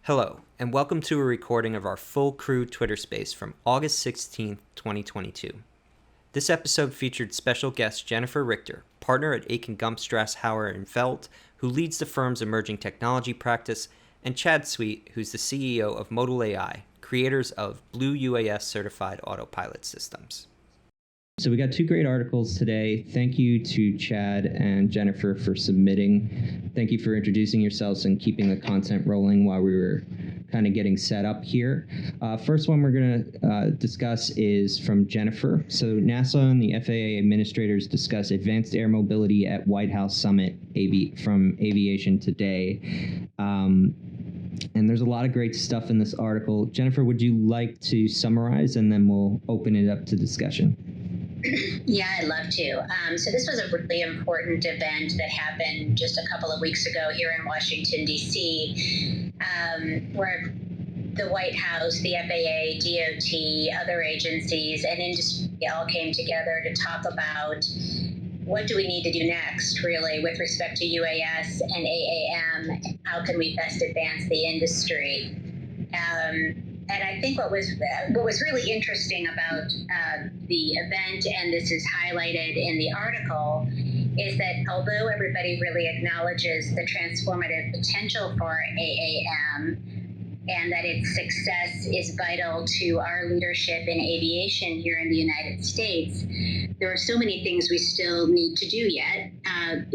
Hello, and welcome to a recording of our full crew Twitter space from August 16th, 2022. This episode featured special guest Jennifer Richter, partner at Akin, Gump, Strasshauer & Felt, who leads the firm's emerging technology practice, and Chad Sweet, who's the CEO of ModalAI, creators of Blue UAS certified autopilot systems. So we got two great articles today. Thank you to Chad and Jennifer for submitting. Thank you for introducing yourselves and keeping the content rolling while we were kind of getting set up here. First one we're going to discuss is from Jennifer. So NASA and the FAA administrators discuss advanced air mobility at White House Summit from Aviation Today. And there's a lot of great stuff in this article. Jennifer, would you like to summarize, and then we'll open it up to discussion? Yeah, I'd love to. So this was a really important event that happened just a couple of weeks ago here in Washington, D.C., where the White House, the FAA, DOT, other agencies, and industry all came together to talk about what do we need to do next, really, with respect to UAS and AAM. How can we best advance the industry? And I think what was really interesting about the event, and this is highlighted in the article, is that although everybody really acknowledges the transformative potential for AAM and that its success is vital to our leadership in aviation here in the United States, there are so many things we still need to do yet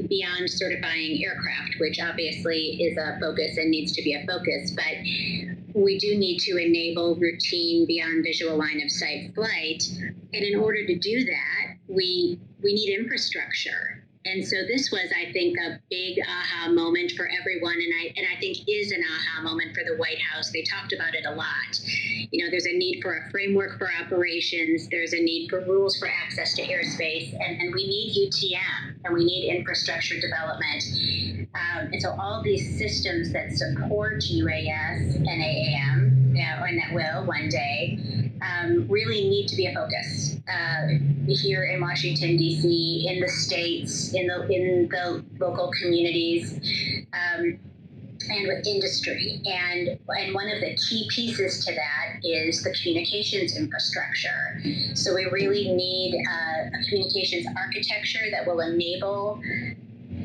beyond certifying aircraft, which obviously is a focus and needs to be a focus. But we do need to enable routine beyond visual line of sight flight. And in order to do that, we need infrastructure. And so this was, I think, a big aha moment for everyone, and I think is an aha moment for the White House. They talked about it a lot. You know, there's a need for a framework for operations. There's a need for rules for access to airspace, and we need UTM, and we need infrastructure development. And so all these systems that support UAS and AAM, and that will one day, really need to be a focus here in Washington, D.C., in the states, in the local communities, and with industry. And one of the key pieces to that is the communications infrastructure. So we really need a communications architecture that will enable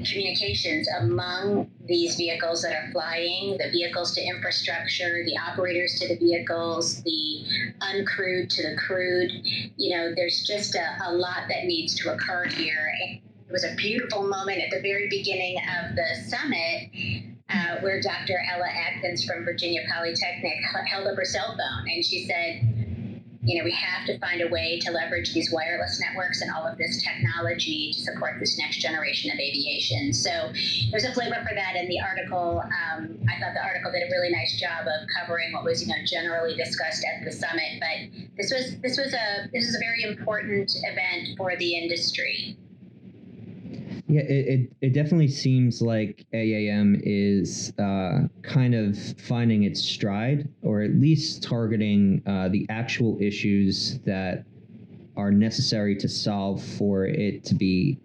communications among these vehicles that are flying, the vehicles to infrastructure, the operators to the vehicles, the uncrewed to the crewed. You know, there's just a lot that needs to occur here. It was a beautiful moment at the very beginning of the summit where Dr. Ella Atkins from Virginia Polytechnic held up her cell phone and she said, you know, we have to find a way to leverage these wireless networks and all of this technology to support this next generation of aviation. So there's a flavor for that in the article. I thought the article did a really nice job of covering what was, generally discussed at the summit. But this was a very important event for the industry. Yeah, it definitely seems like AAM is kind of finding its stride, or at least targeting the actual issues that are necessary to solve for it to be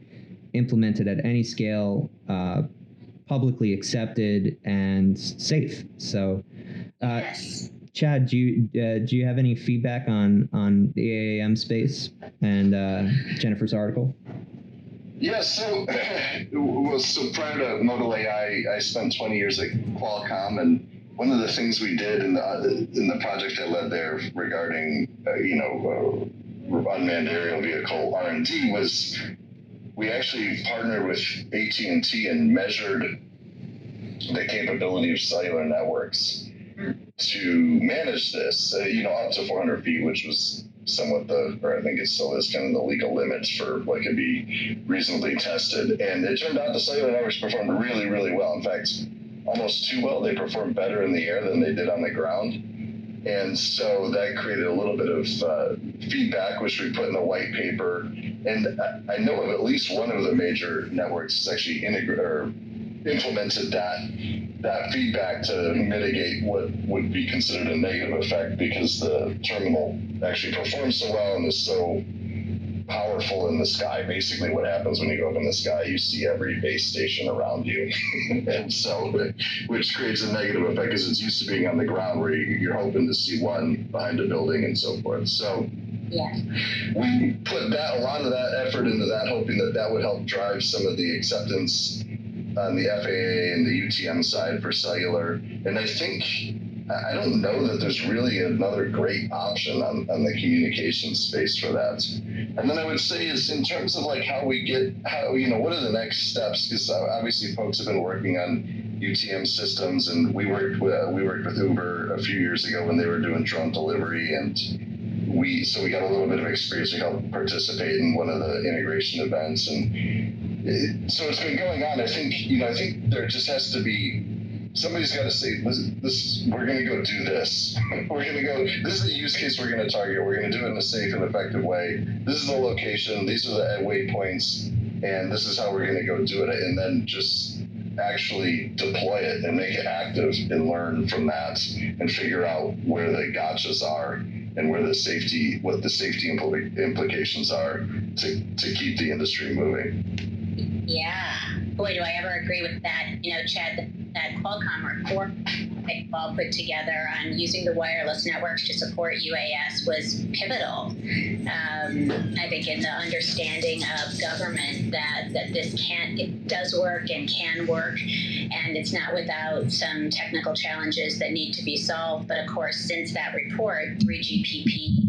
implemented at any scale, publicly accepted, and safe. So, Yes. Chad, do you have any feedback on the AAM space and Jennifer's article? Yeah, so prior to ModalAI, I spent 20 years at Qualcomm, and one of the things we did in the project I led there regarding unmanned aerial vehicle R&D was we actually partnered with AT&T and measured the capability of cellular networks to manage this, up to 400 feet, which was somewhat I think it still is kind of the legal limits for what could be reasonably tested. And it turned out the cellular networks performed really, really well. In fact, almost too well. They performed better in the air than they did on the ground. And so that created a little bit of feedback, which we put in the white paper. And I know of at least one of the major networks that's actually implemented that feedback to mitigate what would be considered a negative effect, because the terminal actually performs so well and is so powerful in the sky. Basically, what happens when you go up in the sky, you see every base station around you, and so, which creates a negative effect because it's used to being on the ground where you're hoping to see one behind a building and so forth. So yeah, we put a lot of that effort into that, hoping that would help drive some of the acceptance on the FAA and the UTM side for cellular. And I don't know that there's really another great option on the communication space for that. And then I would say is in terms of like what are the next steps? Because obviously folks have been working on UTM systems, and we worked with Uber a few years ago when they were doing drone delivery, and we got a little bit of experience. We helped participate in one of the integration events, and so it's been going on. I think there just has to be, somebody's got to say, we're going to go do this. This is the use case we're going to target. We're going to do it in a safe and effective way. This is the location. These are the waypoints, and this is how we're going to go do it. And then just actually deploy it and make it active and learn from that and figure out where the gotchas are and what the safety implications are to keep the industry moving. Yeah. Boy, do I ever agree with that. Chad, that Qualcomm report that Qual put together on using the wireless networks to support UAS was pivotal. I think in the understanding of government that it does work and can work, and it's not without some technical challenges that need to be solved. But of course, since that report, 3GPP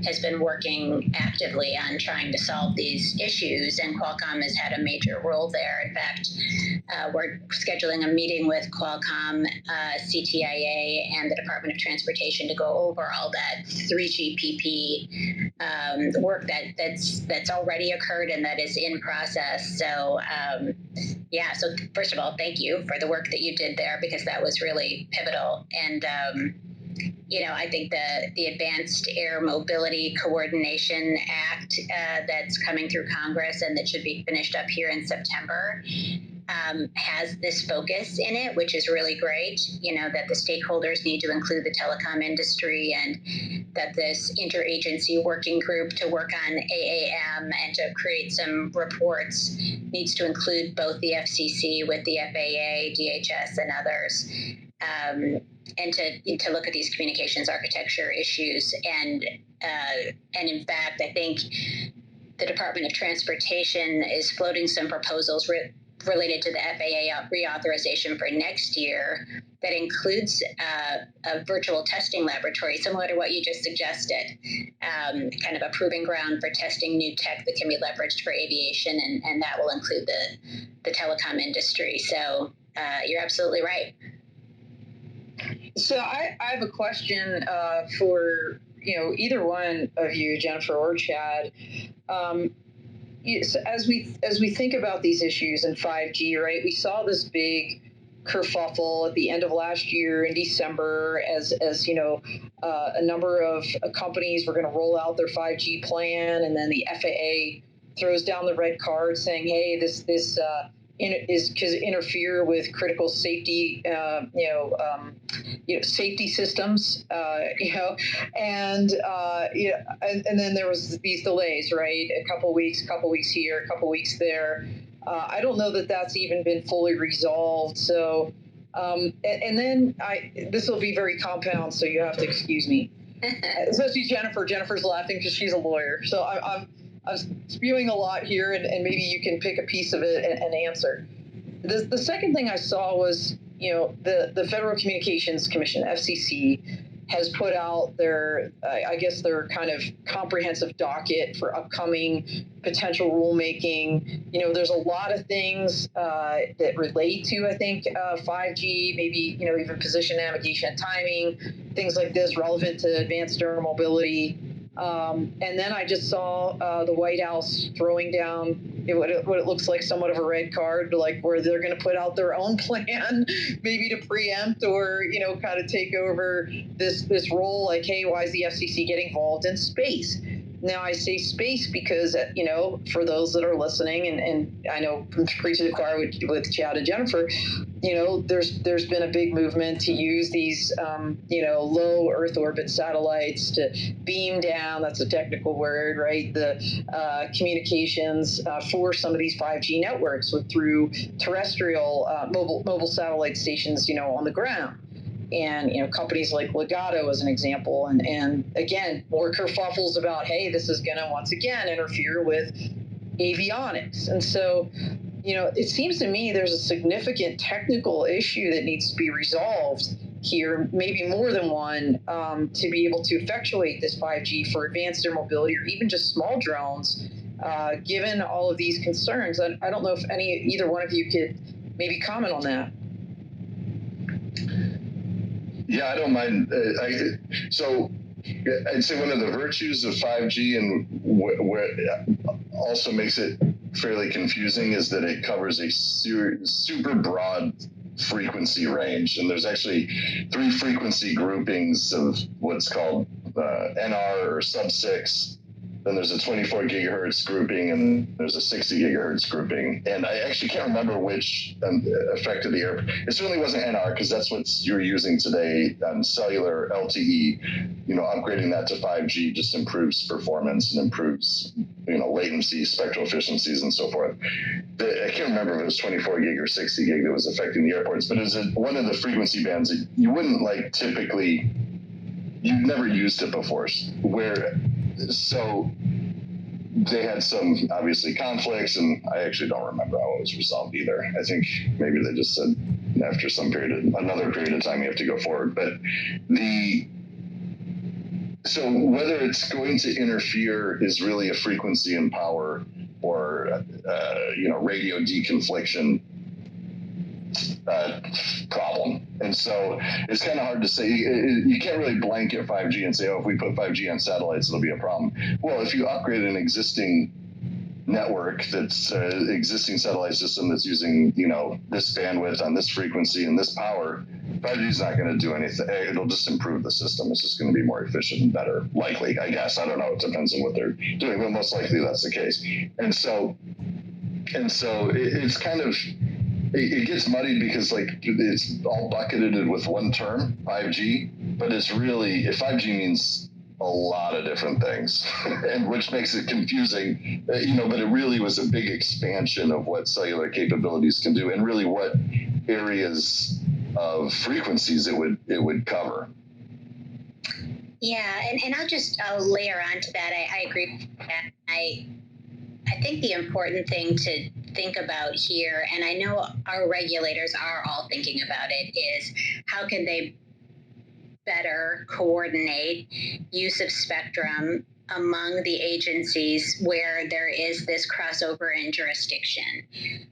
has been working actively on trying to solve these issues, and Qualcomm has had a major role there. In fact, we're scheduling a meeting with Qualcomm, CTIA, and the Department of Transportation to go over all that 3GPP work that's already occurred and that is in process. So, so first of all, thank you for the work that you did there, because that was really pivotal. And I think the Advanced Air Mobility Coordination Act that's coming through Congress and that should be finished up here in September has this focus in it, which is really great. That the stakeholders need to include the telecom industry, and that this interagency working group to work on AAM and to create some reports needs to include both the FCC with the FAA, DHS, and others. And to look at these communications architecture issues. And in fact, I think the Department of Transportation is floating some proposals related to the FAA reauthorization for next year that includes a virtual testing laboratory, similar to what you just suggested, kind of a proving ground for testing new tech that can be leveraged for aviation, and that will include the telecom industry. So you're absolutely right. So I have a question for either one of you, Jennifer or Chad. So as we think about these issues in 5G, right? We saw this big kerfuffle at the end of last year in December, as a number of companies were going to roll out their 5G plan, and then the FAA throws down the red card saying, "Hey, this is because interfere with critical safety, safety systems, and then there was these delays, right? A couple weeks here, a couple weeks there. I don't know that that's even been fully resolved. So, and then this will be very compound, so you have to excuse me, especially Jennifer. Jennifer's laughing because she's a lawyer. So I'm spewing a lot here, and maybe you can pick a piece of it and answer. The second thing I saw was, the Federal Communications Commission, FCC, has put out their kind of comprehensive docket for upcoming potential rulemaking. There's a lot of things that relate to, I think, 5G, maybe, even position, navigation, and timing, things like this relevant to advanced air mobility. And then I just saw the White House throwing down what it looks like somewhat of a red card, like where they're going to put out their own plan, maybe to preempt or, kind of take over this role. Like, hey, why is the FCC getting involved in space? Now, I say space because, for those that are listening, and I know preaching to the choir with Chad and Jennifer, there's been a big movement to use these, low Earth orbit satellites to beam down. That's a technical word, right? The communications for some of these 5G networks through terrestrial mobile satellite stations, on the ground. And companies like Legato as an example, and again, more kerfuffles about, hey, this is going to once again interfere with avionics. And so it seems to me there's a significant technical issue that needs to be resolved here, maybe more than one, to be able to effectuate this 5G for advanced air mobility or even just small drones, given all of these concerns. I don't know if either one of you could maybe comment on that. Yeah, I don't mind. So I'd say one of the virtues of 5G and what also makes it fairly confusing is that it covers a super broad frequency range. And there's actually 3 frequency groupings of what's called NR or sub-6. Then there's a 24 gigahertz grouping, and there's a 60 gigahertz grouping. And I actually can't remember which affected the air. It certainly wasn't NR, because that's what you're using today on cellular LTE. Upgrading that to 5G just improves performance and improves, latency, spectral efficiencies, and so forth. I can't remember if it was 24 gig or 60 gig that was affecting the airports, but it was one of the frequency bands that you wouldn't typically, you've never used it before, so they had some obviously conflicts, and I actually don't remember how it was resolved either. I think maybe they just said after another period of time you have to go forward. But so whether it's going to interfere is really a frequency and power or radio deconfliction problem. And so it's kind of hard to say. You can't really blanket 5G and say, if we put 5G on satellites, it'll be a problem. Well, if you upgrade an existing network that's existing satellite system that's using, this bandwidth on this frequency and this power, 5G is not going to do anything. It'll just improve the system. It's just going to be more efficient and better. Likely, I guess. I don't know. It depends on what they're doing, but most likely that's the case. And so it's kind of, it gets muddied because it's all bucketed with one term, 5G, but it's really, 5G means a lot of different things, and which makes it confusing, but it really was a big expansion of what cellular capabilities can do, and really what areas of frequencies it would cover. Yeah, and I'll layer on to that. I agree with that. I think the important thing to think about here, and I know our regulators are all thinking about it, is how can they better coordinate use of spectrum among the agencies where there is this crossover in jurisdiction.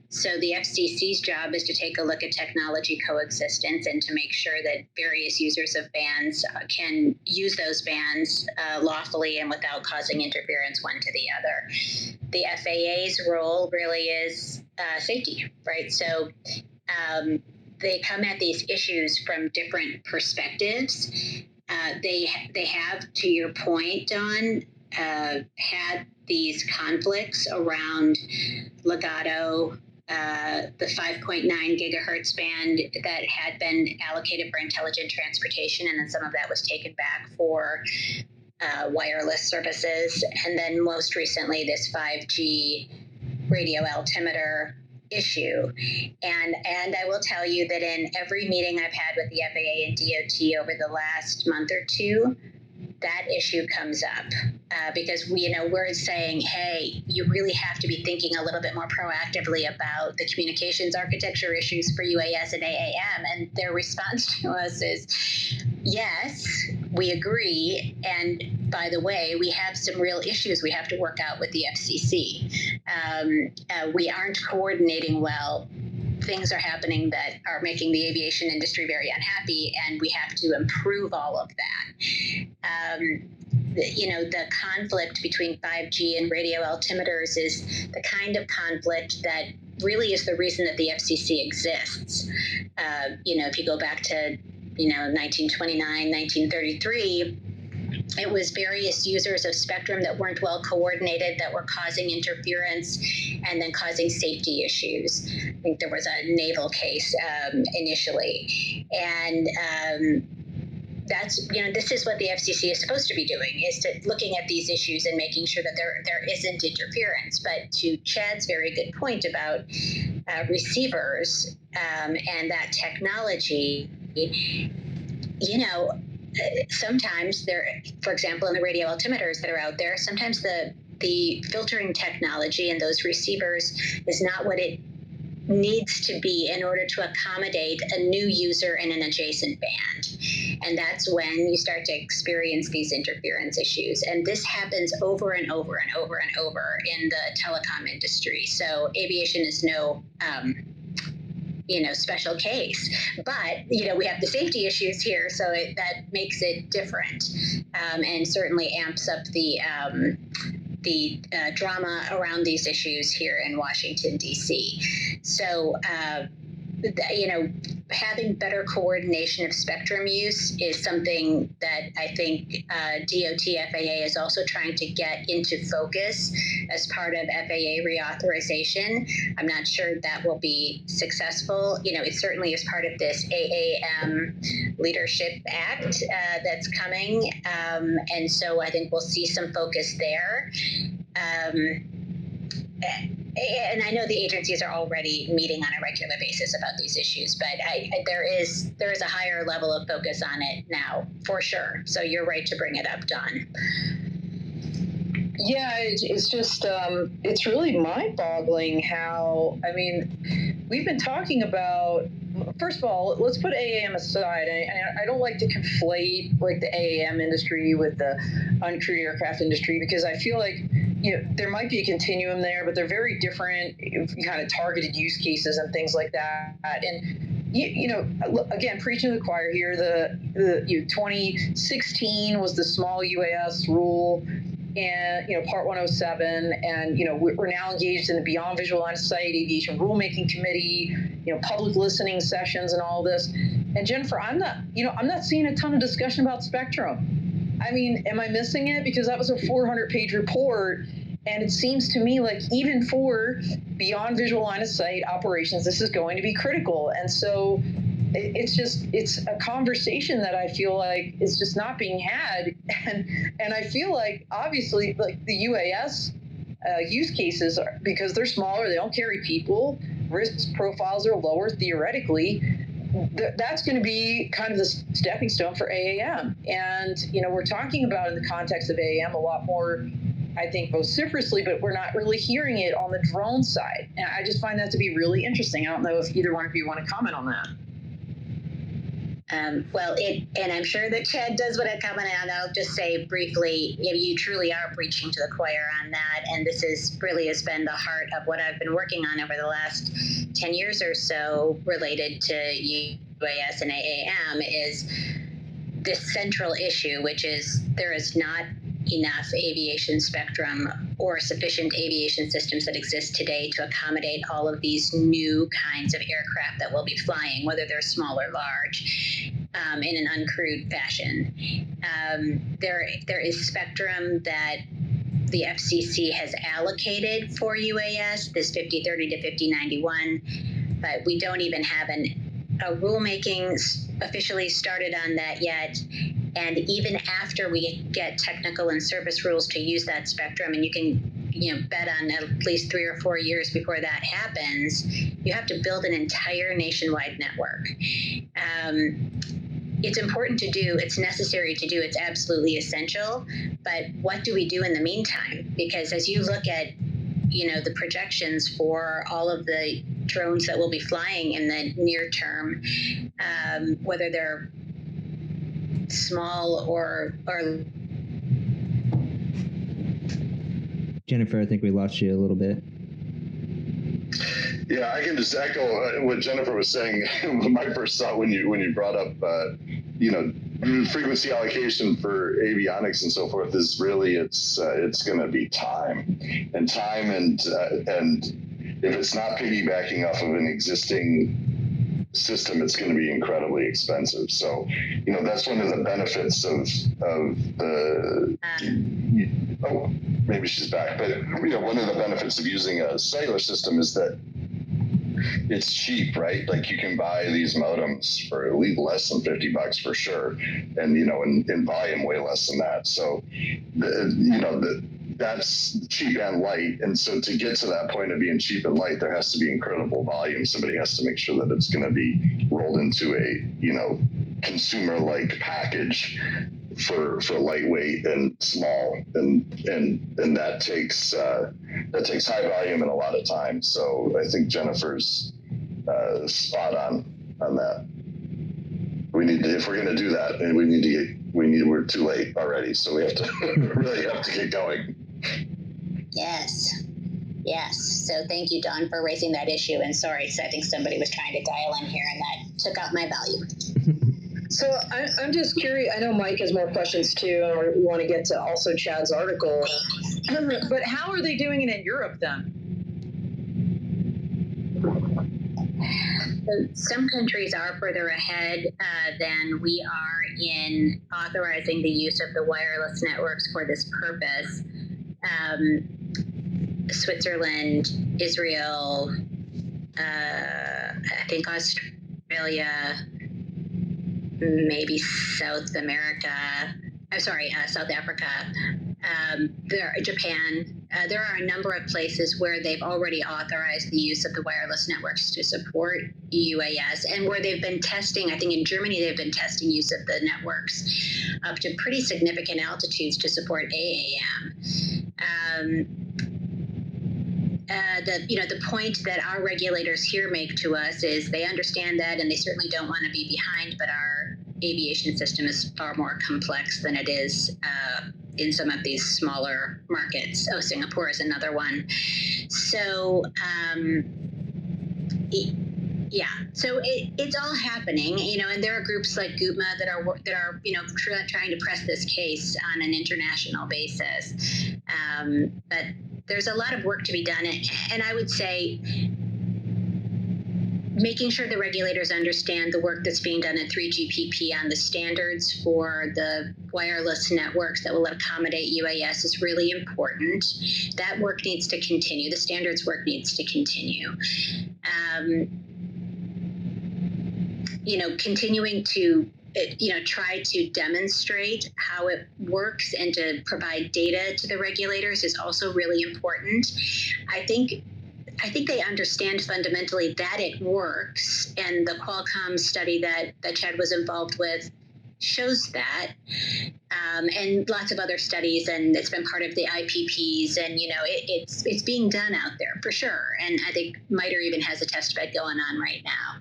So the FCC's job is to take a look at technology coexistence and to make sure that various users of bands can use those bands lawfully and without causing interference one to the other. The FAA's role really is safety, right? So they come at these issues from different perspectives. They have, to your point, Don, had these conflicts around Legato, the 5.9 gigahertz band that had been allocated for intelligent transportation, and then some of that was taken back for wireless services. And then most recently, this 5G radio altimeter issue. And I will tell you that in every meeting I've had with the FAA and DOT over the last month or two, that issue comes up because we're saying, hey, you really have to be thinking a little bit more proactively about the communications architecture issues for UAS and AAM. And their response to us is, yes, we agree. And by the way, we have some real issues we have to work out with the FCC. We aren't coordinating well. Things are happening that are making the aviation industry very unhappy, and we have to improve all of that. The conflict between 5G and radio altimeters is the kind of conflict that really is the reason that the FCC exists. If you go back to 1929, 1933, it was various users of spectrum that weren't well coordinated that were causing interference and then causing safety issues. I think there was a naval case initially. And that's, this is what the FCC is supposed to be doing, is to looking at these issues and making sure that there isn't interference. But to Chad's very good point about receivers and that technology, sometimes for example, in the radio altimeters that are out there, sometimes the filtering technology in those receivers is not what it needs to be in order to accommodate a new user in an adjacent band. And that's when you start to experience these interference issues. And this happens over and over and over and over in the telecom industry. So aviation is no special case, but we have the safety issues here, so that makes it different, and certainly amps up the drama around these issues here in Washington, D.C. So, having better coordination of spectrum use is something that I think DOT FAA is also trying to get into focus as part of FAA reauthorization. I'm not sure that will be successful. It certainly is part of this AAM Leadership Act that's coming. And so I think we'll see some focus there. And I know the agencies are already meeting on a regular basis about these issues, but there is a higher level of focus on it now, for sure. So you're right to bring it up, Don. Yeah, it's just, it's really mind-boggling how, we've been talking about, first of all, let's put AAM aside. I don't like to conflate like the AAM industry with the uncrewed aircraft industry, because I feel like, there might be a continuum there, but they're very different kind of targeted use cases and things like that. And again, preaching to the choir here, the 2016 was the small UAS rule, and Part 107, and we're now engaged in the Beyond Visual Line of Sight Aviation Rulemaking Committee, public listening sessions, and all this. And Jennifer, I'm not seeing a ton of discussion about spectrum. Am I missing it? Because that was a 400-page report, and it seems to me like even for Beyond Visual Line of Sight operations, this is going to be critical. And so it's a conversation that I feel like is just not being had. And I feel like, obviously, like the UAS use cases, because they're smaller, they don't carry people, risk profiles are lower theoretically. That's going to be kind of the stepping stone for AAM. And, we're talking about in the context of AAM a lot more, I think, vociferously, but we're not really hearing it on the drone side. And I just find that to be really interesting. I don't know if either one of you want to comment on that. And I'm sure that Chad does want to comment on. I'll just say briefly, you truly are preaching to the choir on that, and this really has been the heart of what I've been working on over the last 10 years or so related to UAS and AAM, is this central issue, which is there is not enough aviation spectrum or sufficient aviation systems that exist today to accommodate all of these new kinds of aircraft that will be flying, whether they're small or large, in an uncrewed fashion. There is spectrum that the FCC has allocated for UAS, this 5030 to 5091, but we don't even have a rulemaking officially started on that yet. And even after we get technical and service rules to use that spectrum, and you can bet on at least 3 or 4 years before that happens, you have to build an entire nationwide network. It's important to do, it's necessary to do, it's absolutely essential, but what do we do in the meantime? Because as you look at the projections for all of the drones that will be flying in the near term, whether they're small or Jennifer, I think we lost you a little bit. Yeah, I can just echo what Jennifer was saying. My first thought when you brought up frequency allocation for avionics and so forth is really it's going to be time, and if it's not piggybacking off of an existing system, it's going to be incredibly expensive. So, that's one of the benefits of the. Oh, maybe she's back. But one of the benefits of using a cellular system is that it's cheap, right? Like you can buy these modems for at least less than $50 for sure, and in volume way less than that. So, that's cheap and light. And so to get to that point of being cheap and light, there has to be incredible volume. Somebody has to make sure that it's going to be rolled into a, consumer-like package for lightweight and small, and that takes high volume and a lot of time. So I think Jennifer's spot on that. We need to, if we're going to do that, and we're too late already, so we have to really have to get going. Yes. So thank you, Don, for raising that issue. And sorry, so I think somebody was trying to dial in here, and that took out my value. So I'm just curious. I know Mike has more questions too, and we want to get to also Chad's article. But how are they doing it in Europe then? So some countries are further ahead than we are in authorizing the use of the wireless networks for this purpose. Switzerland, Israel, I think Australia, maybe South America. South Africa. Japan. There are a number of places where they've already authorized the use of the wireless networks to support UAS, and where they've been testing. I think in Germany they've been testing use of the networks up to pretty significant altitudes to support AAM. The point that our regulators here make to us is they understand that, and they certainly don't want to be behind, but our aviation system is far more complex than it is in some of these smaller markets. Singapore is another one. So, it's all happening, and there are groups like GUPMA that are trying to press this case on an international basis. But there's a lot of work to be done, and I would say making sure the regulators understand the work that's being done at 3GPP on the standards for the wireless networks that will accommodate UAS is really important. That work needs to continue. The standards work needs to continue. Continuing to try to demonstrate how it works and to provide data to the regulators is also really important. I think they understand fundamentally that it works, and the Qualcomm study that Chad was involved with shows that, and lots of other studies, and it's been part of the IPPs, and it's being done out there for sure. And I think MITRE even has a test bed going on right now.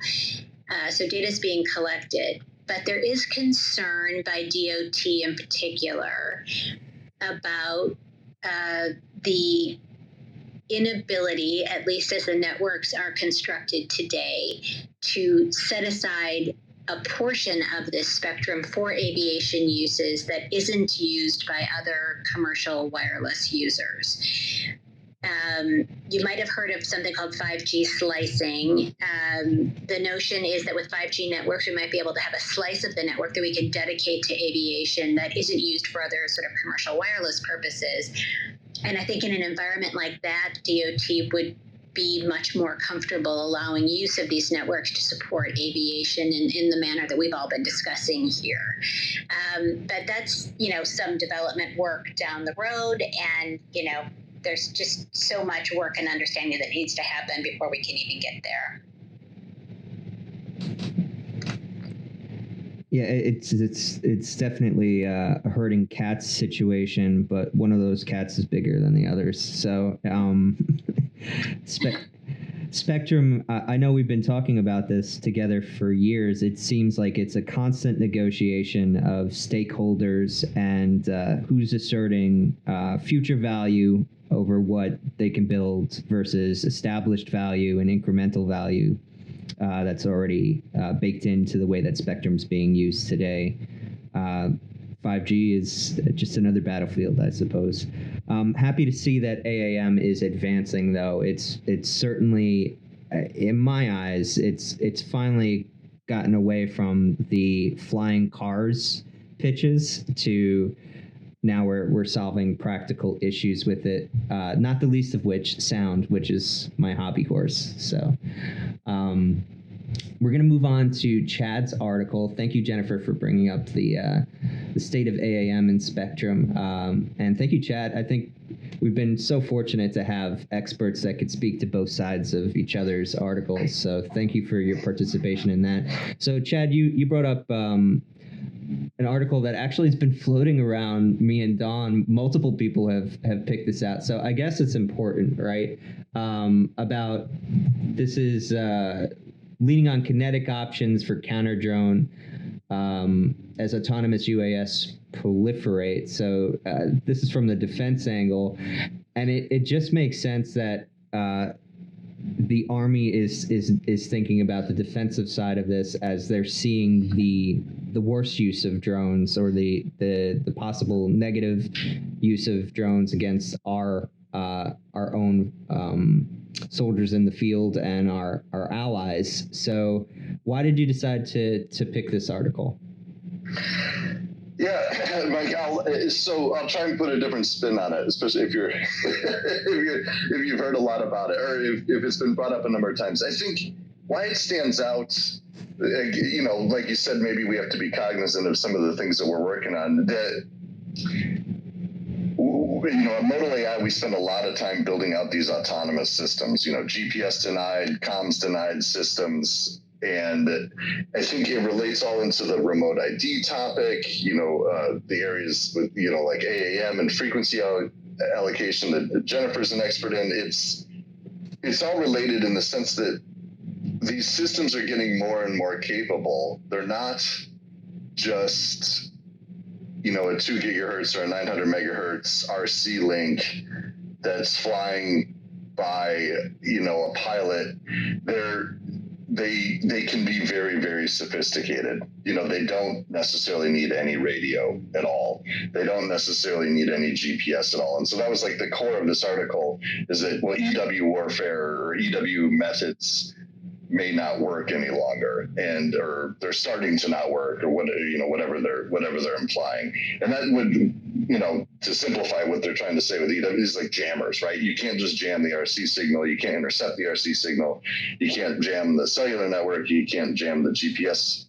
So data is being collected, but there is concern by DOT in particular about the inability, at least as the networks are constructed today, to set aside a portion of this spectrum for aviation uses that isn't used by other commercial wireless users. You might have heard of something called 5G slicing. The notion is that with 5G networks, we might be able to have a slice of the network that we can dedicate to aviation that isn't used for other sort of commercial wireless purposes. And I think in an environment like that, DOT would be much more comfortable allowing use of these networks to support aviation in the manner that we've all been discussing here. But that's, some development work down the road, and, there's just so much work and understanding that needs to happen before we can even get there. Yeah, it's definitely a herding cats situation, but one of those cats is bigger than the others. So, Spectrum, I know we've been talking about this together for years. It seems like it's a constant negotiation of stakeholders and who's asserting future value over what they can build versus established value and incremental value that's already baked into the way that Spectrum's being used today. 5G is just another battlefield, I suppose. Happy to see that AAM is advancing, though. It's certainly in my eyes, it's finally gotten away from the flying cars pitches to now we're solving practical issues with it, not the least of which sound, which is my hobby horse. So we're going to move on to Chad's article. Thank you, Jennifer, for bringing up the state of AAM and Spectrum. And thank you, Chad. I think we've been so fortunate to have experts that could speak to both sides of each other's articles. So thank you for your participation in that. So, Chad, you brought up an article that actually has been floating around me and Dawn. Multiple people have picked this out. So I guess it's important, right? About this is leaning on kinetic options for counter drone as autonomous UAS proliferate. So this is from the defense angle, and it just makes sense that the Army is thinking about the defensive side of this as they're seeing the worst use of drones, or the possible negative use of drones against our own soldiers in the field and our allies. So why did you decide to pick this article? Yeah, Mike. I'll try and put a different spin on it, especially if you're if you've heard a lot about it, or if it's been brought up a number of times. I think why it stands out, like you said, maybe we have to be cognizant of some of the things that we're working on. That at ModalAI, we spend a lot of time building out these autonomous systems. GPS denied, comms denied systems. And I think it relates all into the remote ID topic, the areas with, like AAM and frequency allocation that Jennifer's an expert in. It's all related in the sense that these systems are getting more and more capable. They're not just, a 2 gigahertz or a 900 megahertz RC link that's flying by, a pilot. They can be very, very sophisticated. They don't necessarily need any radio at all. They don't necessarily need any GPS at all. And so that was like the core of this article, is that EW warfare or EW methods may not work any longer, or they're starting to not work, or whatever they're implying. And that would, to simplify what they're trying to say with EW is like jammers, right? You can't just jam the RC signal. You can't intercept the RC signal. You can't jam the cellular network. You can't jam the GPS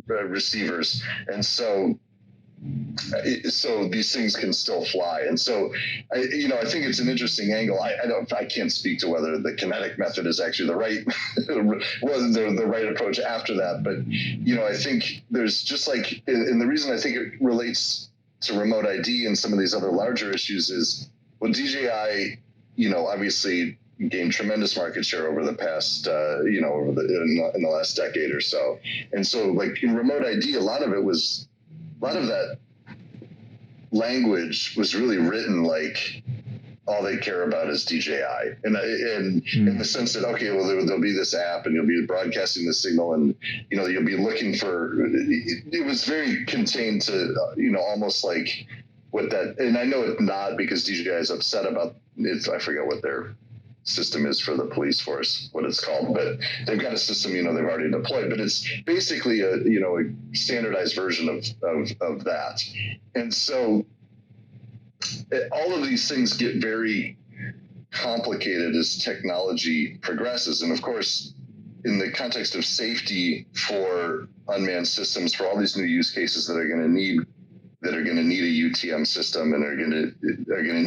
receivers. And so these things can still fly. And so, I think it's an interesting angle. I can't speak to whether the kinetic method is actually the right, the right approach after that. But, I think there's just like, and the reason I think it relates to remote ID and some of these other larger issues is, well, DJI, obviously gained tremendous market share over the past, in the last decade or so. And so like in remote ID, a lot of that language was really written like all they care about is DJI, and in the sense that, okay, well, there'll be this app and you'll be broadcasting the signal, and you'll be looking for. It was very contained to almost like what that, and I know it's not, because DJI is upset about it. I forget what their system is for the police force, what it's called, but they've got a system they've already deployed, but it's basically a standardized version of that. And so all of these things get very complicated as technology progresses. And of course, in the context of safety for unmanned systems, for all these new use cases that are going to need a UTM system and are going to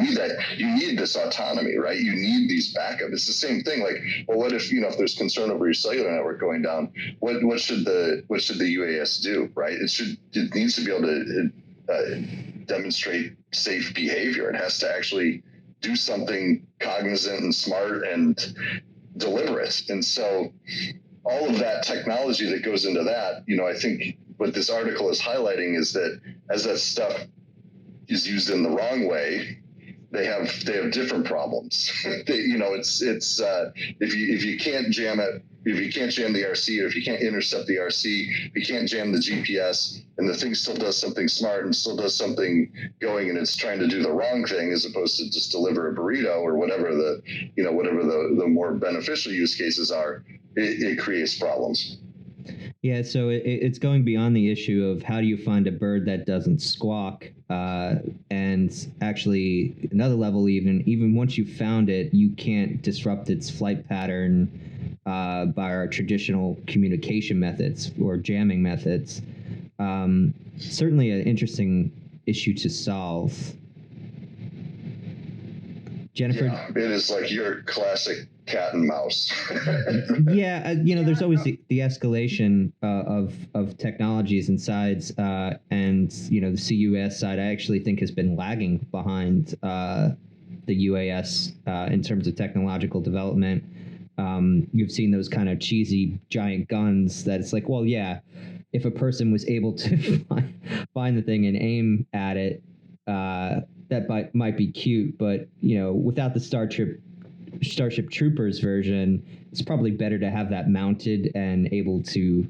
need that, you need this autonomy, right? You need these backup. It's the same thing. Like, well, what if if there's concern over your cellular network going down? What should the UAS do, right? It needs to be able to demonstrate safe behavior. It has to actually do something cognizant and smart and deliberate. And so all of that technology that goes into that, I think what this article is highlighting is that as that stuff is used in the wrong way, they have different problems. If you can't jam it, if you can't jam the RC, or if you can't intercept the RC, if you can't jam the GPS, and the thing still does something smart and still does something going, and it's trying to do the wrong thing as opposed to just deliver a burrito or whatever the more beneficial use cases are, it creates problems. Yeah, so it's going beyond the issue of how do you find a bird that doesn't squawk, and actually another level, even once you found it, you can't disrupt its flight pattern by our traditional communication methods or jamming methods. Certainly an interesting issue to solve. Jennifer? Yeah, it is like your classic cat and mouse. Yeah, there's always the escalation of technologies and sides, and the CUAS side I actually think has been lagging behind the UAS in terms of technological development. You've seen those kind of cheesy giant guns that it's like, well, yeah, if a person was able to find the thing and aim at it, that might be cute, but without the Starship Troopers version, it's probably better to have that mounted and able to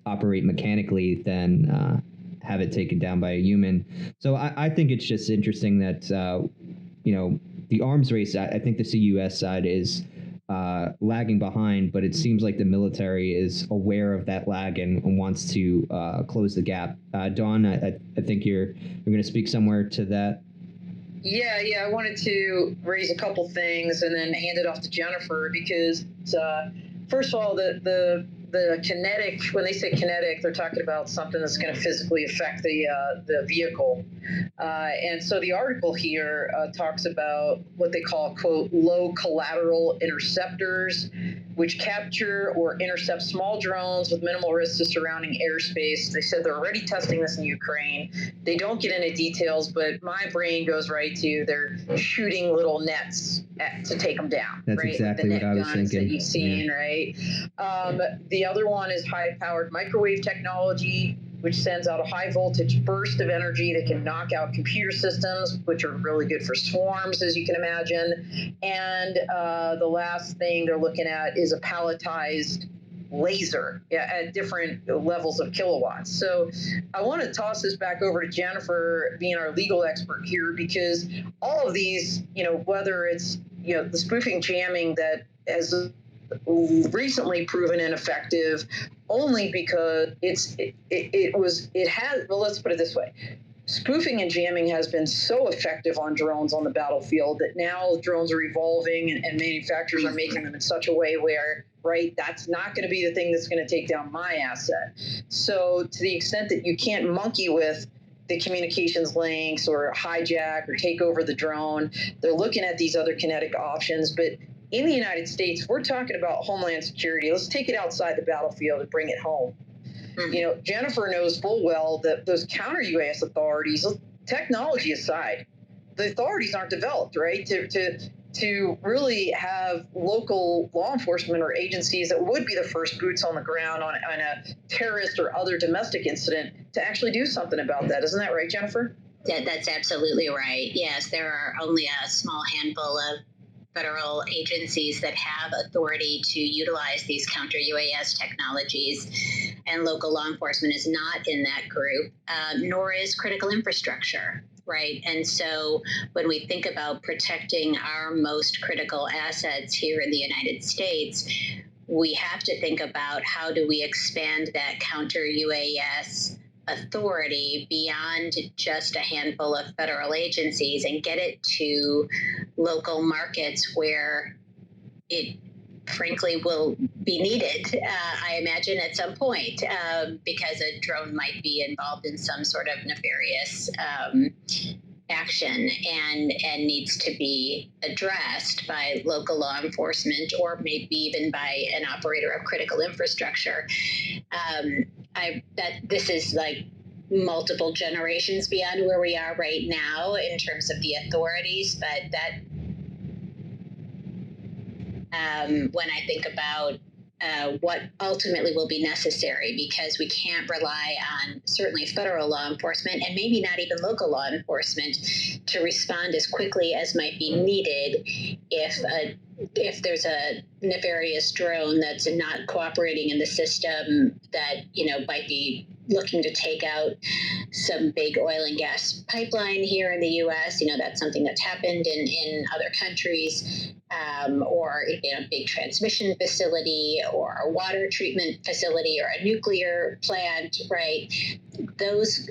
operate mechanically than have it taken down by a human. So I think it's just interesting that the arms race, I think the CUS side is lagging behind, but it seems like the military is aware of that lag and wants to close the gap. Dawn, I think you're going to speak somewhere to that. Yeah, I wanted to raise a couple things and then hand it off to Jennifer because, first of all, the kinetic, when they say kinetic, they're talking about something that's going to physically affect the vehicle. And so the article here talks about what they call, quote, low collateral interceptors, which capture or intercept small drones with minimal risk to surrounding airspace. They said they're already testing this in Ukraine. They don't get into details, but my brain goes right to they're shooting little nets to take them down. That's right? exactly what I was thinking. That you've seen, right? The other one is high-powered microwave technology, which sends out a high-voltage burst of energy that can knock out computer systems, which are really good for swarms, as you can imagine. And the last thing they're looking at is a palletized laser at different levels of kilowatts. So I want to toss this back over to Jennifer, being our legal expert here, because all of these, whether it's, the spoofing jamming that has recently proven ineffective only because let's put it this way. Spoofing and jamming has been so effective on drones on the battlefield that now drones are evolving and manufacturers are making them in such a way where, right, that's not going to be the thing that's going to take down my asset. So to the extent that you can't monkey with the communications links or hijack or take over the drone, they're looking at these other kinetic options. But in the United States, we're talking about homeland security. Let's take it outside the battlefield and bring it home. Mm-hmm. Jennifer knows full well that those counter UAS authorities, technology aside, the authorities aren't developed, right, to really have local law enforcement or agencies that would be the first boots on the ground on a terrorist or other domestic incident to actually do something about that. Isn't that right, Jennifer? Yeah, that's absolutely right. Yes, there are only a small handful of federal agencies that have authority to utilize these counter UAS technologies, and local law enforcement is not in that group, nor is critical infrastructure, right? And so when we think about protecting our most critical assets here in the United States, we have to think about how do we expand that counter UAS authority beyond just a handful of federal agencies and get it to local markets where it frankly will be needed, I imagine at some point, because a drone might be involved in some sort of nefarious action and needs to be addressed by local law enforcement or maybe even by an operator of critical infrastructure. That this is like multiple generations beyond where we are right now in terms of the authorities, but that when I think about what ultimately will be necessary, because we can't rely on certainly federal law enforcement and maybe not even local law enforcement to respond as quickly as might be needed if there's a nefarious drone that's not cooperating in the system that might be looking to take out some big oil and gas pipeline here in the U.S. That's something that's happened in other countries, or a big transmission facility or a water treatment facility or a nuclear plant, right? Those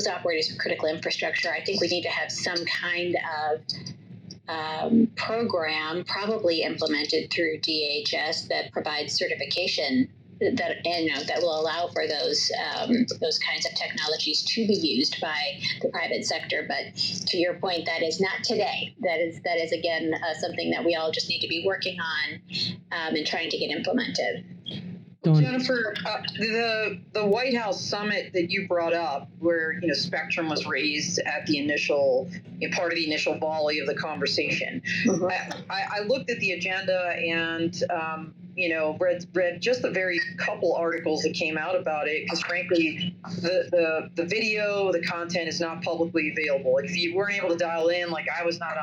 operators of critical infrastructure, I think we need to have some kind of program, probably implemented through DHS, that provides certification that will allow for those kinds of technologies to be used by the private sector. But to your point, that is not today. That is again something that we all just need to be working on and trying to get implemented. Jennifer, the White House summit that you brought up, where spectrum was raised at the initial part of the initial volley of the conversation. Mm-hmm. I looked at the agenda and read just the very couple articles that came out about it, because frankly, the video, the content is not publicly available. If you weren't able to dial in, like I was not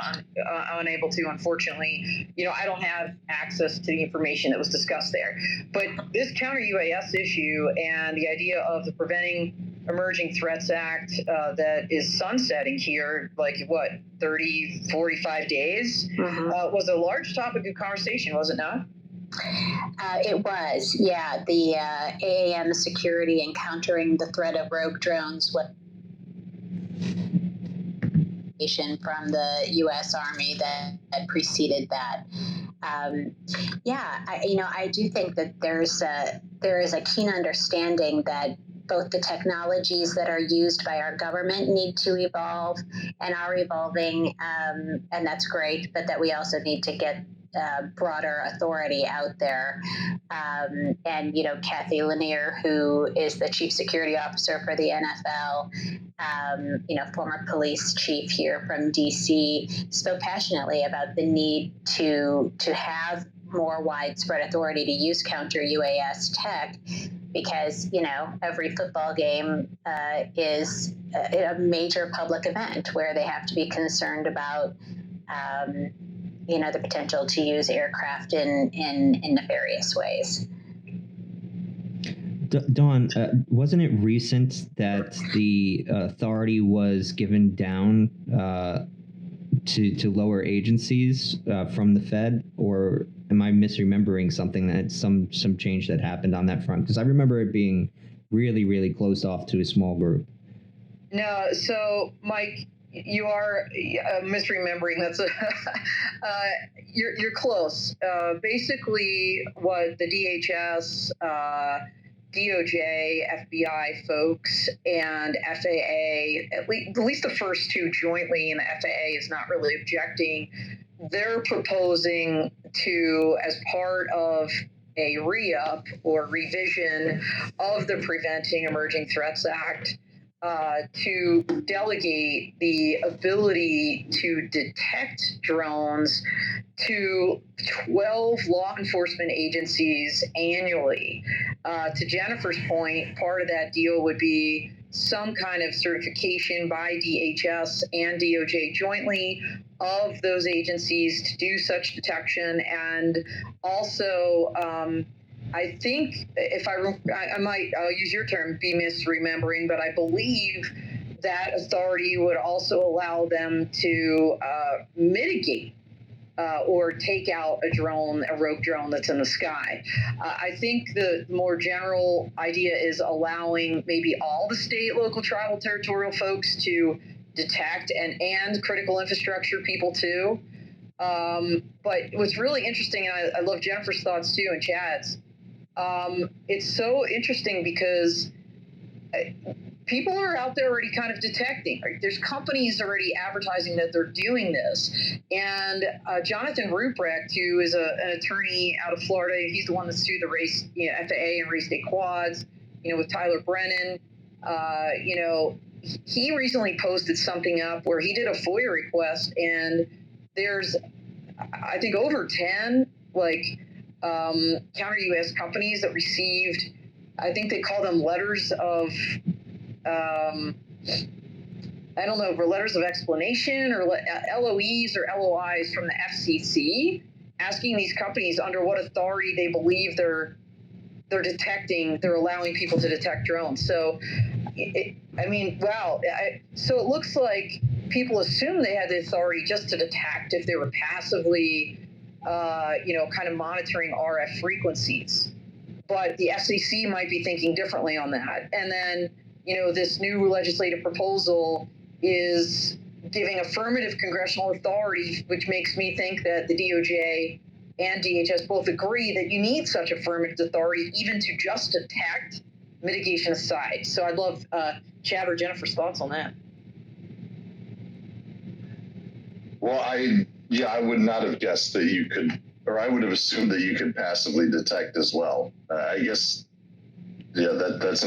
unable to, unfortunately, I don't have access to the information that was discussed there. But this counter UAS issue and the idea of the Preventing Emerging Threats Act that is sunsetting here, 45 days, mm-hmm. Was a large topic of conversation, was it not? It was, yeah. The AAM security and countering the threat of rogue drones was from the U.S. Army that preceded that. I do think that there is a keen understanding that both the technologies that are used by our government need to evolve and are evolving, and that's great, but that we also need to get broader authority out there. Kathy Lanier, who is the chief security officer for the NFL, former police chief here from DC, spoke passionately about the need to have more widespread authority to use counter UAS tech, because every football game is a major public event where they have to be concerned about the potential to use aircraft in nefarious ways. Dawn, wasn't it recent that the authority was given down to lower agencies from the Fed, or am I misremembering something, that some change that happened on that front? Because I remember it being really, really closed off to a small group. No, so Mike, you are misremembering. That's you're close. Basically, what the DHS, DOJ, FBI folks, and FAA, at least the first two jointly, and the FAA is not really objecting, they're proposing to, as part of a re-up or revision of the Preventing Emerging Threats Act, to delegate the ability to detect drones to 12 law enforcement agencies annually. To Jennifer's point, part of that deal would be some kind of certification by DHS and DOJ jointly of those agencies to do such detection, and also I think, if I might, I'll use your term, be misremembering, but I believe that authority would also allow them to mitigate or take out a rogue drone that's in the sky. I think the more general idea is allowing maybe all the state, local, tribal, territorial folks to detect and critical infrastructure people too. But what's really interesting, and I love Jennifer's thoughts too, and Chad's, it's so interesting because people are out there already kind of detecting. Right? There's companies already advertising that they're doing this. And Jonathan Ruprecht, who is an attorney out of Florida, he's the one that sued the FAA and race day quads, with Tyler Brennan. He recently posted something up where he did a FOIA request, and there's, I think, over 10 counter U.S. companies that received, I think they call them letters of, I don't know, letters of explanation or LOEs or LOIs from the FCC, asking these companies under what authority they believe they're allowing people to detect drones. So, wow. So it looks like people assumed they had the authority just to detect if they were passively, kind of monitoring RF frequencies. But the FCC might be thinking differently on that. And then, this new legislative proposal is giving affirmative congressional authority, which makes me think that the DOJ and DHS both agree that you need such affirmative authority even to just detect, mitigation aside. So I'd love Chad or Jennifer's thoughts on that. Well, I would not have guessed that you could, or I would have assumed that you could passively detect as well. I guess, that's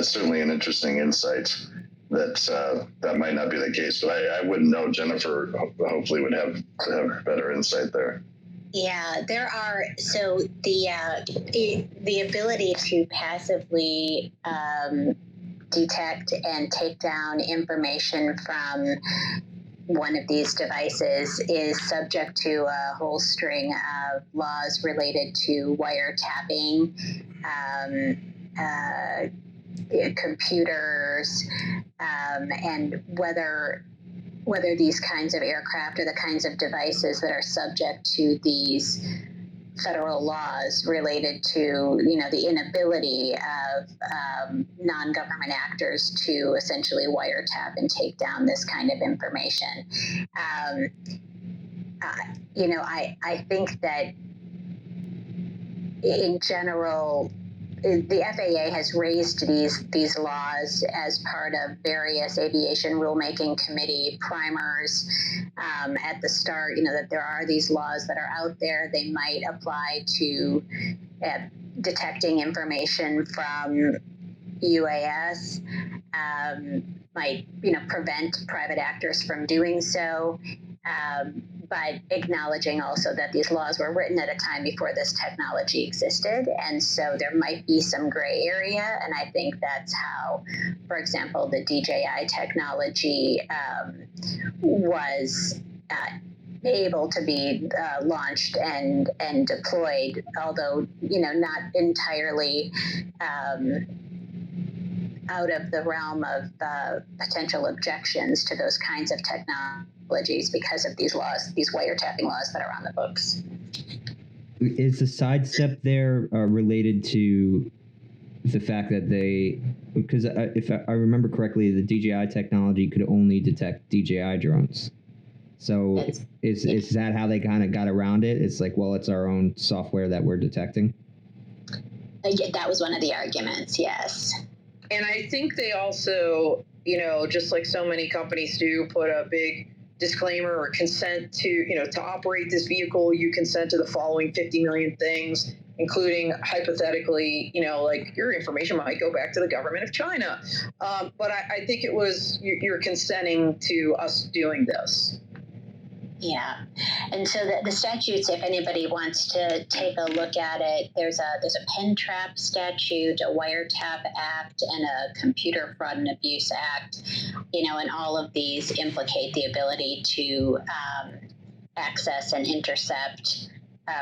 certainly an interesting insight. That might not be the case, but I wouldn't know. Jennifer hopefully would have better insight there. Yeah, there are. So the ability to passively detect and take down information from one of these devices is subject to a whole string of laws related to wiretapping, computers, and whether these kinds of aircraft are the kinds of devices that are subject to these federal laws related to, the inability of non-government actors to essentially wiretap and take down this kind of information. I think that in general, the FAA has raised these laws as part of various aviation rulemaking committee primers at the start. That there are these laws that are out there. They might apply to detecting information from UAS. Might prevent private actors from doing so. But acknowledging also that these laws were written at a time before this technology existed. And so there might be some gray area. And I think that's how, for example, the DJI technology was able to be launched and deployed, although, not entirely out of the realm of potential objections to those kinds of technologies because of these laws, these wiretapping laws that are on the books. Is the sidestep there related to the fact that because if I remember correctly, the DJI technology could only detect DJI drones. So is that how they kind of got around it? It's like, well, it's our own software that we're detecting. Yeah, that was one of the arguments, yes. And I think they also, just like so many companies do, put a big disclaimer or consent to, to operate this vehicle, you consent to the following 50 million things, including hypothetically, like your information might go back to the government of China. But I think it was you're consenting to us doing this. Yeah, and so the statutes, if anybody wants to take a look at it, there's a pen trap statute, a wiretap act, and a computer fraud and abuse act. And all of these implicate the ability to access and intercept,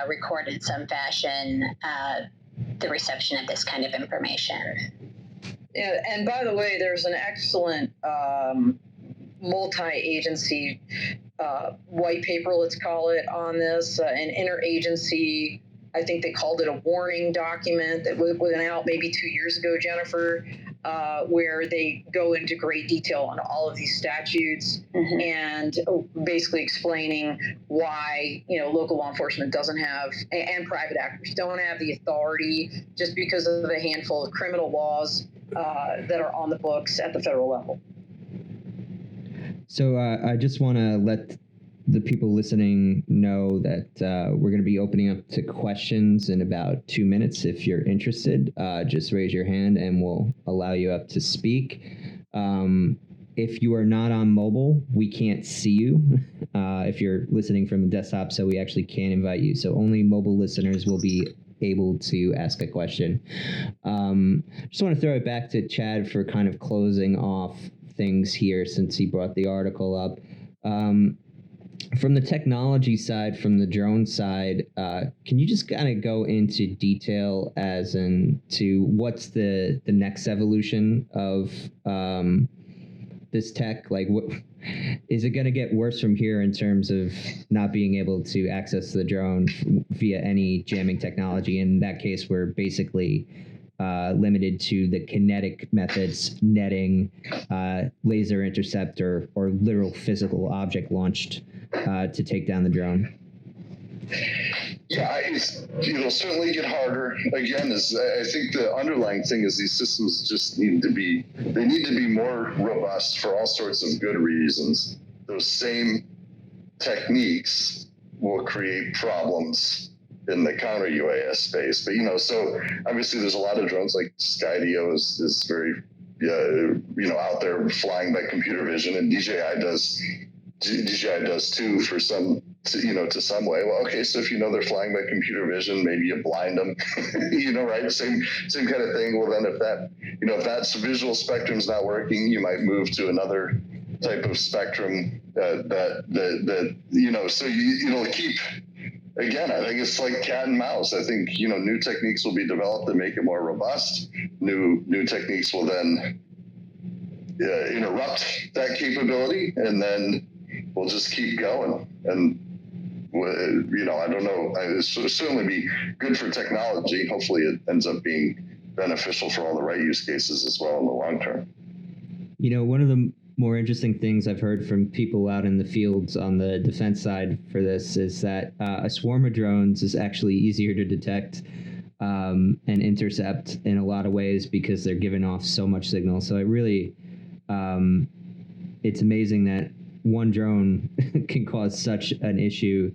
record in some fashion, the reception of this kind of information. Yeah, and by the way, there's an excellent multi-agency white paper, let's call it, on this, an interagency, I think they called it a warning document that went out maybe 2 years ago, Jennifer, where they go into great detail on all of these statutes and basically explaining why, local law enforcement doesn't have, and private actors don't have the authority just because of a handful of criminal laws that are on the books at the federal level. So I just want to let the people listening know that we're going to be opening up to questions in about 2 minutes. If you're interested, just raise your hand and we'll allow you up to speak. If you are not on mobile, we can't see you if you're listening from the desktop, so we actually can't invite you. So only mobile listeners will be able to ask a question. Just want to throw it back to Chad for kind of closing off things here, since he brought the article up. From the technology side, from the drone side, can you just kind of go into detail as in to what's the next evolution of this tech? Like, what is it going to get worse from here in terms of not being able to access the drone via any jamming technology? In that case, we're basically limited to the kinetic methods, netting, laser interceptor, or literal physical object launched to take down the drone. Yeah, it'll certainly get harder. Again, I think the underlying thing is these systems just need to be more robust for all sorts of good reasons. Those same techniques will create problems in the counter UAS space. But, so obviously there's a lot of drones, like Skydio is very, out there flying by computer vision, and DJI does too for some, to some way. Well, okay, so if they're flying by computer vision, maybe you blind them, right? Same kind of thing. Well, then if that visual spectrum's not working, you might move to another type of spectrum so it'll keep. Again, I think it's like cat and mouse. I think, new techniques will be developed that make it more robust. New techniques will then interrupt that capability, and then we'll just keep going. And, I don't know. It'll certainly be good for technology. Hopefully it ends up being beneficial for all the right use cases as well in the long term. One of the more interesting things I've heard from people out in the fields on the defense side for this is that a swarm of drones is actually easier to detect and intercept in a lot of ways because they're giving off so much signal. So it really, it's amazing that one drone can cause such an issue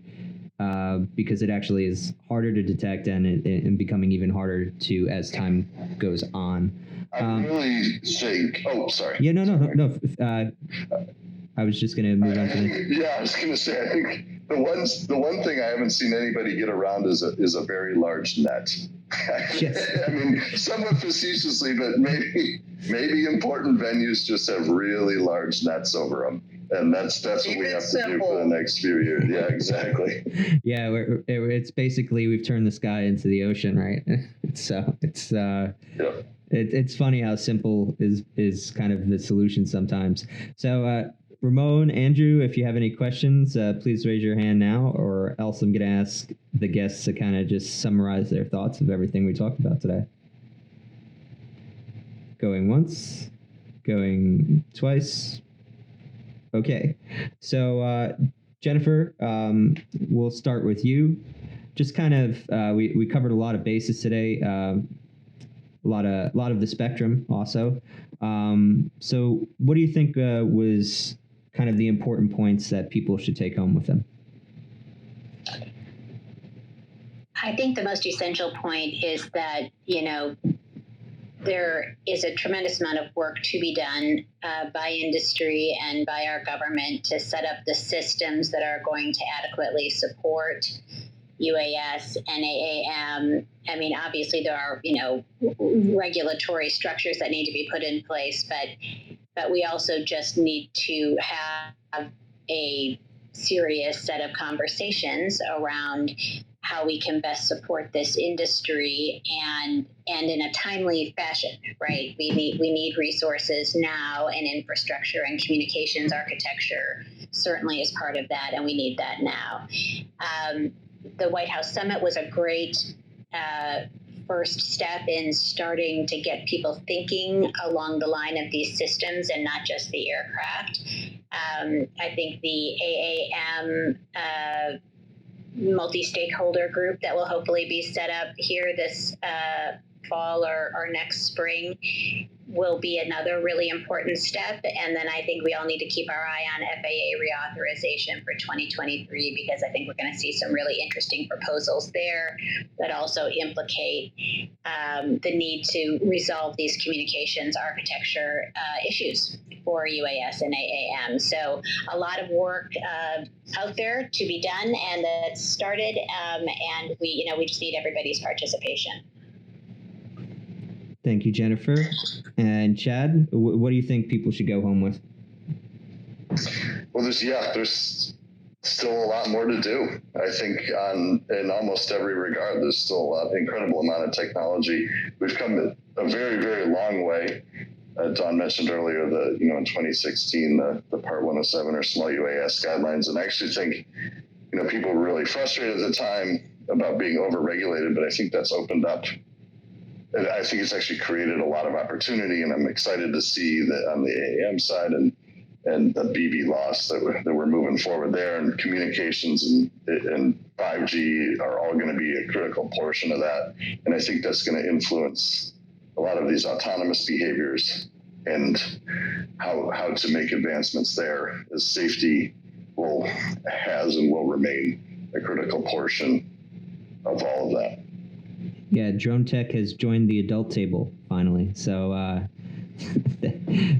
because it actually is harder to detect and becoming even harder to as time goes on. I really think. Oh, sorry. Yeah, no. I was just going to move on to this. Yeah, I was going to say. I think the one thing I haven't seen anybody get around is a very large net. Yes. I mean, somewhat facetiously, but maybe important venues just have really large nets over them. And that's what we have to do for the next few years. Yeah, exactly. Yeah, it's basically we've turned the sky into the ocean, right? So it's it's funny how simple is kind of the solution sometimes. So Ramon, Andrew, if you have any questions, please raise your hand now, or else I'm going to ask the guests to kind of just summarize their thoughts of everything we talked about today. Going once, going twice. Okay, so Jennifer, we'll start with you. Just kind of, we covered a lot of bases today, a lot of the spectrum also. So what do you think was kind of the important points that people should take home with them? I think the most essential point is that, there is a tremendous amount of work to be done by industry and by our government to set up the systems that are going to adequately support UAS, NAAM. I mean, obviously there are, regulatory structures that need to be put in place, but we also just need to have a serious set of conversations around how we can best support this industry and in a timely fashion, right? We need resources now, and infrastructure and communications architecture certainly is part of that, and we need that now. The White House Summit was a great first step in starting to get people thinking along the line of these systems and not just the aircraft. I think the AAM multi-stakeholder group that will hopefully be set up here this fall or next spring will be another really important step. And then I think we all need to keep our eye on FAA reauthorization for 2023, because I think we're going to see some really interesting proposals there that also implicate the need to resolve these communications architecture issues. for UAS and AAM. So a lot of work out there to be done, and that's started, and we just need everybody's participation. Thank you, Jennifer. And Chad, what do you think people should go home with? Well, there's still a lot more to do. I think in almost every regard, there's still an incredible amount of technology. We've come a very, very long way. Don mentioned earlier in 2016, the Part 107 or small UAS guidelines, and I actually think, people were really frustrated at the time about being overregulated, but I think that's opened up. I think it's actually created a lot of opportunity, and I'm excited to see that on the AAM side and the BB loss that we're moving forward there, and communications and 5G are all going to be a critical portion of that. And I think that's going to influence a lot of these autonomous behaviors and how to make advancements there, as safety has and will remain a critical portion of all of that. Yeah, drone tech has joined the adult table finally. So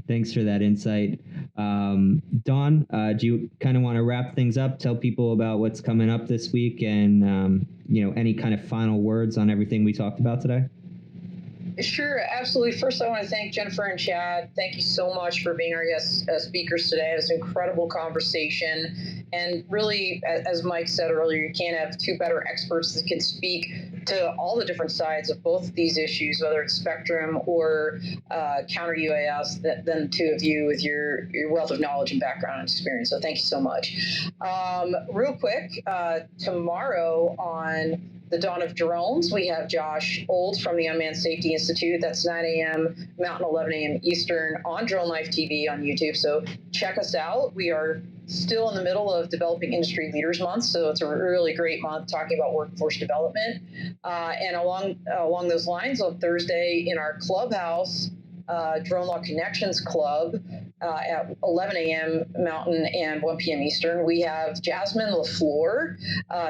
thanks for that insight. Dawn, do you kind of want to wrap things up, tell people about what's coming up this week, and any kind of final words on everything we talked about today? Sure, absolutely. First, I want to thank Jennifer and Chad. Thank you so much for being our guest speakers today. It was an incredible conversation. And really, as Mike said earlier, you can't have two better experts that can speak to all the different sides of both of these issues, whether it's spectrum or counter UAS, than the two of you with your wealth of knowledge and background and experience. So thank you so much. Real quick, tomorrow on the Dawn of Drones, we have Josh Olds from the Unmanned Safety Institute. That's 9 a.m. Mountain, 11 a.m. Eastern on Drone Life TV on YouTube. So check us out. We are still in the middle of Developing Industry Leaders Month, so it's a really great month talking about workforce development. And along those lines, on Thursday in our clubhouse, Drone Law Connections Club, at 11 a.m. Mountain and 1 p.m. Eastern, we have Jasmine LaFleur.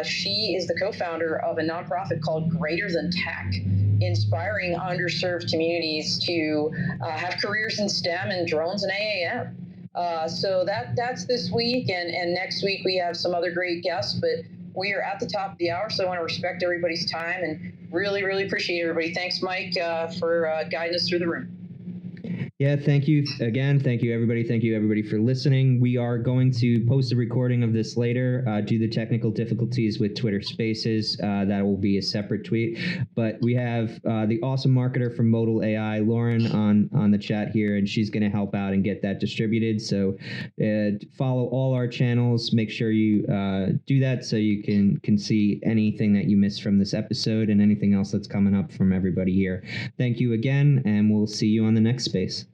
She is the co-founder of a nonprofit called Greater Than Tech, inspiring underserved communities to have careers in STEM and drones and AAM. So that's this week, and next week we have some other great guests, but we are at the top of the hour, so I want to respect everybody's time and really, really appreciate everybody. Thanks, Mike, for guiding us through the room. Yeah, thank you again. Thank you, everybody. Thank you, everybody, for listening. We are going to post a recording of this later due to technical difficulties with Twitter Spaces. That will be a separate tweet. But we have the awesome marketer from ModalAI, Lauren, on the chat here, and she's going to help out and get that distributed. So follow all our channels. Make sure you do that so you can see anything that you missed from this episode and anything else that's coming up from everybody here. Thank you again, and we'll see you on the next space.